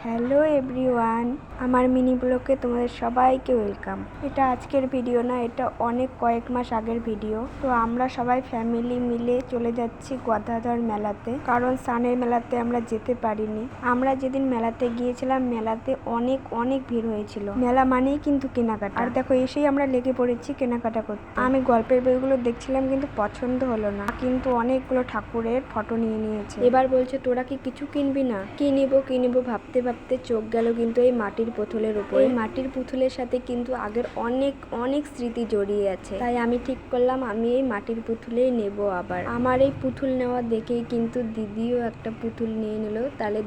Hello everyone, আমার mini ব্লগে তোমাদের সবাইকে ওয়েলকাম। এটা আজকের ভিডিও না, এটা কয়েক মাস আগের ভিডিও। তো আমরা সবাই ফ্যামিলি মিলে চলে যাচ্ছি গদাধর মেলাতে, কারণ সানের মেলাতে আমরা যেতে পারিনি। আমরা যেদিন মেলাতে গিয়েছিলাম, মেলাতে অনেক ভিড় হয়েছিল। মেলা মানেই কিন্তু কেনাকাটা, আর দেখো এসেই আমরা লেগে পড়েছি কেনাকাটা করতে। আমি গল্পের বইগুলো দেখছিলাম কিন্তু পছন্দ হলো না, কিন্তু অনেকগুলো ঠাকুরের ফটো নিয়ে নিয়েছে। এবার বলছে তোরা কি কিছু কিনবি না? কি নিবো ভাবতে ভাবতে চোখ গেল কিন্তু এই মাটির পুতুলের উপর। এই মাটির পুতুলের সাথে কিন্তু আগের অনেক স্মৃতি জড়িয়ে আছে, তাই আমি ঠিক করলাম আমি এই মাটির পুতুলেই নেব। আবার আমার এই পুতুল নেওয়া দেখেই কিন্তু দিদিও একটা পুতুল নিয়ে নিল, তাহলে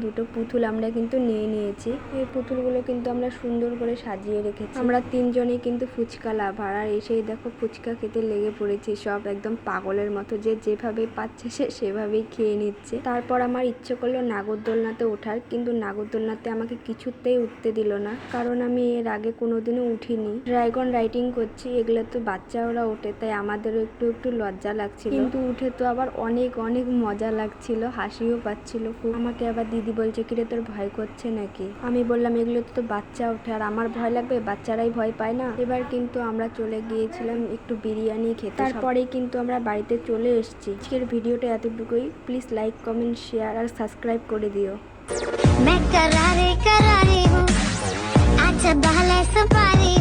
দুটো পুতুল আমরা কিন্তু নিয়ে নিয়েছি। এই পুতুলগুলো কিন্তু আমরা সুন্দর করে সাজিয়ে রেখেছি। আমরা তিনজনেই কিন্তু ফুচকা লাভার, আর এসেই দেখো ফুচকা খেতে লেগে পড়েছি সব একদম পাগলের মতো, যে যেভাবে পাচ্ছে সে সেভাবেই খেয়ে নিচ্ছে। তারপর আমার ইচ্ছে করলো নাগরদোলনাতে ওঠার, কিন্তু নাগরদোলনাতে আমাকে কিছুতেই উঠতে দিল না, কারণ আমি এর আগে কোনোদিনও উঠিনি। ড্রাগন রাইডিং করছি, এগুলো তো বাচ্চারা ওঠে, তাই আমাদেরও একটু লজ্জা লাগছিল, কিন্তু উঠে তো আবার অনেক মজা লাগছিল, হাসিও পাচ্ছিল খুব। আমাকে আবার দিদি বলছে কিরে তোর ভয় করছে নাকি? আমি বললাম এগুলো তো বাচ্চা ওঠে, আর আমার ভয় লাগবে? বাচ্চারাই ভয় পায় না। এবার কিন্তু আমরা চলে গিয়েছিলাম একটু বিরিয়ানি খেতে, তারপরেই কিন্তু আমরা বাড়িতে চলে এসেছি। আজকের ভিডিওটা এতটুকুই। প্লিজ লাইক, কমেন্ট, শেয়ার আর সাবস্ক্রাইব করে দিও। मैं करारे करारी हूँ, अच्छा भले सफारी हूँ।